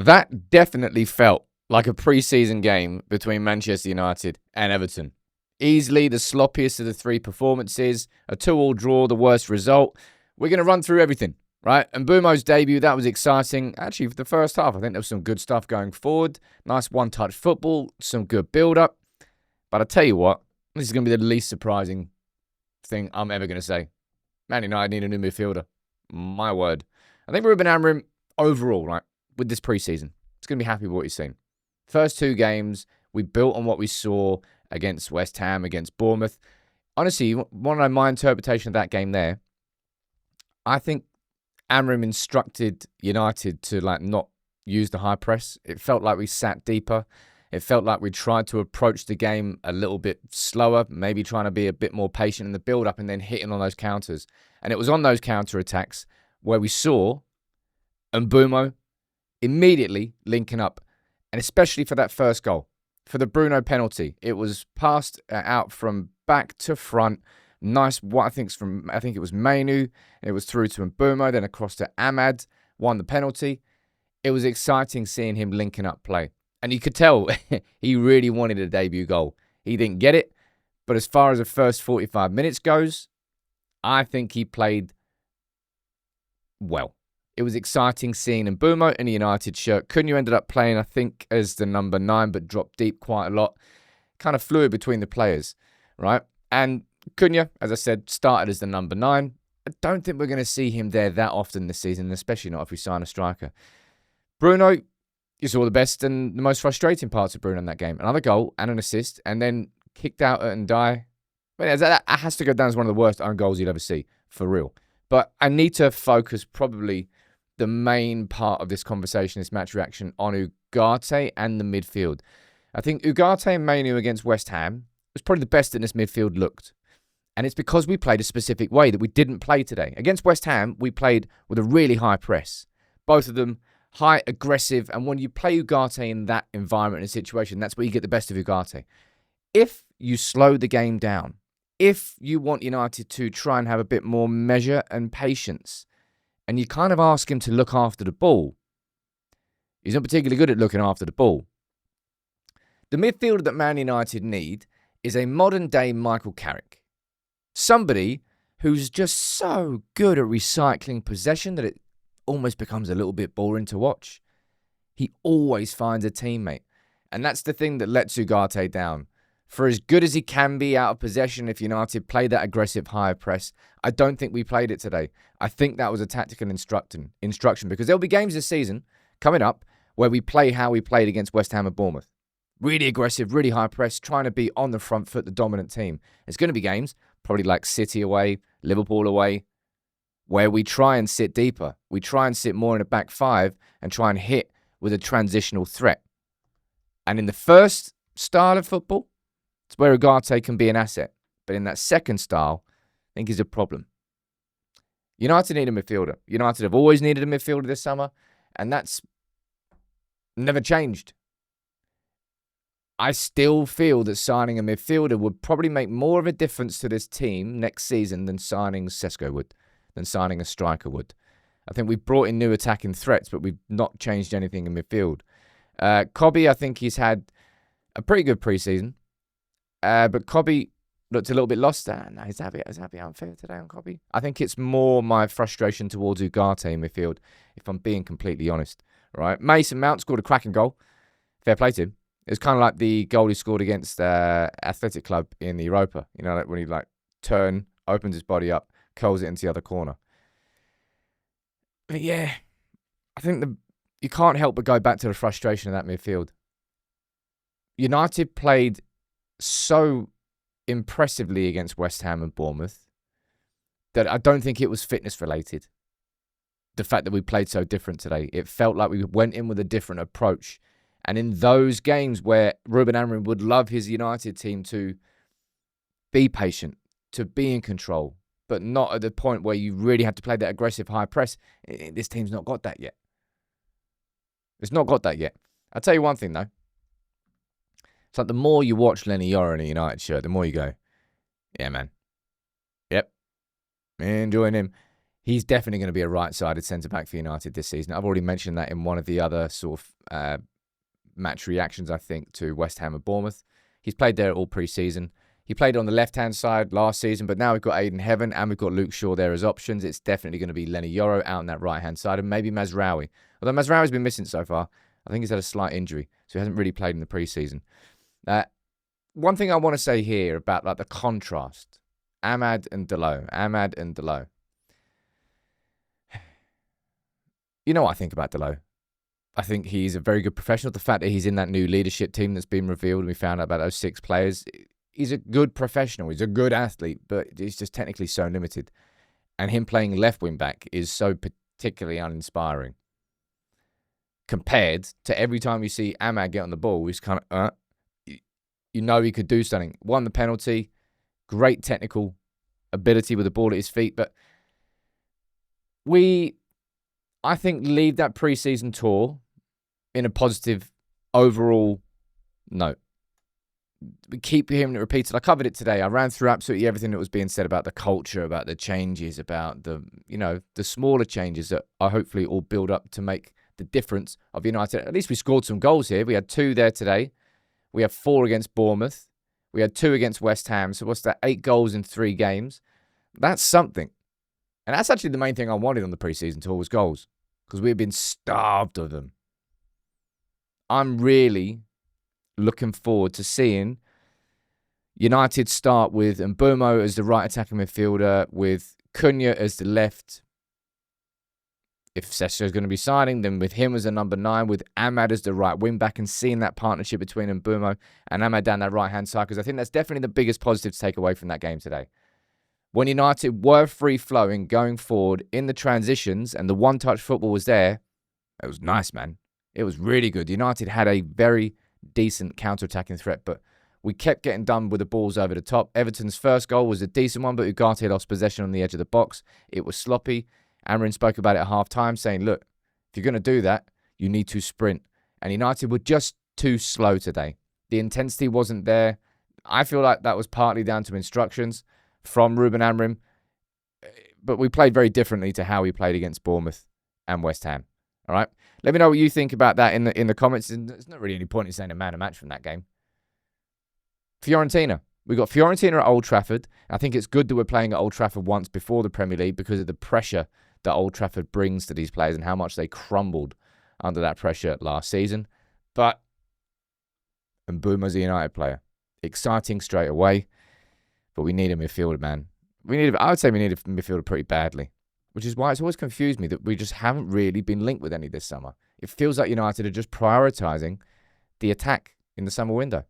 That definitely felt like a pre-season game between Manchester United and Everton. Easily the sloppiest of the three performances, a 2-2 draw, the worst result. We're going to run through everything, right? And Bumo's debut, that was exciting. Actually, for the first half, I think there was some good stuff going forward. Nice one-touch football, some good build-up. But I tell you what, this is going to be the least surprising thing I'm ever going to say. Man United need a new midfielder. My word. I think Ruben Amorim, overall, right, with this preseason, it's going to be happy with what he's seen. First two games, we built on what we saw against West Ham, against Bournemouth. Honestly, one of my interpretation of that game there, I think Amorim instructed United to not use the high press. It felt like we sat deeper. It felt like we tried to approach the game a little bit slower, maybe trying to be a bit more patient in the build-up and then hitting on those counters. And it was on those counter-attacks where we saw Bumo immediately linking up, and especially for that first goal, for the Bruno penalty. It was passed out from back to front. Nice, I think it was Manu. It was through to Bumo, then across to Ahmad, won the penalty. It was exciting seeing him linking up play. And you could tell he really wanted a debut goal. He didn't get it, but as far as the first 45 minutes goes, I think he played well. It was exciting seeing Mbeumo in a United shirt. Cunha ended up playing, I think, as the number 9, but dropped deep quite a lot. Kind of fluid between the players, right? And Cunha, as I said, started as the number 9. I don't think we're going to see him there that often this season, especially not if we sign a striker. Bruno, you saw the best and the most frustrating parts of Bruno in that game. Another goal and an assist, and then kicked out at Ndiaye. That has to go down as one of the worst own goals you'd ever see, for real. But I need to focus probably the main part of this conversation, this match reaction, on Ugarte and the midfield. I think Ugarte and Manu against West Ham was probably the best that this midfield looked. And it's because we played a specific way that we didn't play today. Against West Ham, we played with a really high press. Both of them high, aggressive, and when you play Ugarte in that environment and situation, that's where you get the best of Ugarte. If you slow the game down, if you want United to try and have a bit more measure and patience, and you kind of ask him to look after the ball, he's not particularly good at looking after the ball. The midfielder that Man United need is a modern-day Michael Carrick. Somebody who's just so good at recycling possession that it almost becomes a little bit boring to watch. He always finds a teammate. And that's the thing that lets Ugarte down. For as good as he can be out of possession, if United play that aggressive high press, I don't think we played it today. I think that was a tactical instruction because there'll be games this season coming up where we play how we played against West Ham and Bournemouth. Really aggressive, really high press, trying to be on the front foot, the dominant team. There's going to be games, probably like City away, Liverpool away, where we try and sit deeper. We try and sit more in a back 5 and try and hit with a transitional threat. And in the first style of football, it's where Ugarte can be an asset. But in that second style, I think is a problem. United need a midfielder. United have always needed a midfielder this summer, and that's never changed. I still feel that signing a midfielder would probably make more of a difference to this team next season than signing Sesko would, than signing a striker would. I think we've brought in new attacking threats, but we've not changed anything in midfield. Kobe, I think he's had a pretty good preseason. But Kobe looked a little bit lost there. No, is that a bit unfair today on Kobe? I think it's more my frustration towards Ugarte in midfield, if I'm being completely honest. Right? Mason Mount scored a cracking goal. Fair play to him. It was kind of like the goal he scored against Athletic Club in the Europa. You know, when he turn, opens his body up, curls it into the other corner. But yeah, I think you can't help but go back to the frustration of that midfield. United played so impressively against West Ham and Bournemouth that I don't think it was fitness related. The fact that we played so different today. It felt like we went in with a different approach. And in those games where Ruben Amorim would love his United team to be patient, to be in control, but not at the point where you really have to play that aggressive high press, this team's not got that yet. It's not got that yet. I'll tell you one thing, though. It's like the more you watch Lenny Yoro in a United shirt, the more you go, yeah, man. Yep. Enjoying him. He's definitely going to be a right-sided centre-back for United this season. I've already mentioned that in one of the other sort of match reactions, I think, to West Ham and Bournemouth. He's played there all pre-season. He played on the left-hand side last season, but now we've got Aiden Heaven and we've got Luke Shaw there as options. It's definitely going to be Lenny Yoro out on that right-hand side and maybe Mazraoui. Although Mazraoui's been missing so far. I think he's had a slight injury, so he hasn't really played in the pre-season. One thing I want to say here about like the contrast. Amad and Dalot. You know what I think about Dalot? I think he's a very good professional. The fact that he's in that new leadership team that's been revealed and we found out about those 6 players, he's a good professional. He's a good athlete, but he's just technically so limited. And him playing left wing back is so particularly uninspiring. Compared to every time you see Amad get on the ball, he's kind of, you know he could do something. Won the penalty, great technical ability with the ball at his feet, but I think, leave that pre-season tour in a positive overall note. We keep hearing it repeated. I covered it today. I ran through absolutely everything that was being said about the culture, about the changes, about the smaller changes that are hopefully all build up to make the difference of United. At least we scored some goals here. We had 2 there today. We had 4 against Bournemouth. We had 2 against West Ham. So what's that? 8 goals in 3 games. That's something. And that's actually the main thing I wanted on the pre-season tour was goals. Because we've been starved of them. I'm really looking forward to seeing United start with Bumo as the right attacking midfielder, with Cunha as the left. If Sessio's going to be signing, then with him as a number 9, with Amad as the right wing back, and seeing that partnership between Bumo and Amad down that right-hand side, because I think that's definitely the biggest positive to take away from that game today. When United were free-flowing, going forward in the transitions, and the one-touch football was there, it was nice, man. It was really good. United had a very decent counter-attacking threat, but we kept getting done with the balls over the top. Everton's first goal was a decent one, but Ugarte lost possession on the edge of the box. It was sloppy. Amorim spoke about it at half-time, saying, look, if you're going to do that, you need to sprint. And United were just too slow today. The intensity wasn't there. I feel like that was partly down to instructions from Ruben Amorim, but we played very differently to how we played against Bournemouth and West Ham. All right, let me know what you think about that in the comments. There's not really any point in saying a man a match from that game. Fiorentina, we got Fiorentina at Old Trafford. I think it's good that we're playing at Old Trafford once before the Premier League because of the pressure that Old Trafford brings to these players and how much they crumbled under that pressure last season. But Mbeumo's a United player, exciting straight away. But we need a midfielder, man. I would say we need a midfielder pretty badly, which is why it's always confused me that we just haven't really been linked with any this summer. It feels like United are just prioritising the attack in the summer window.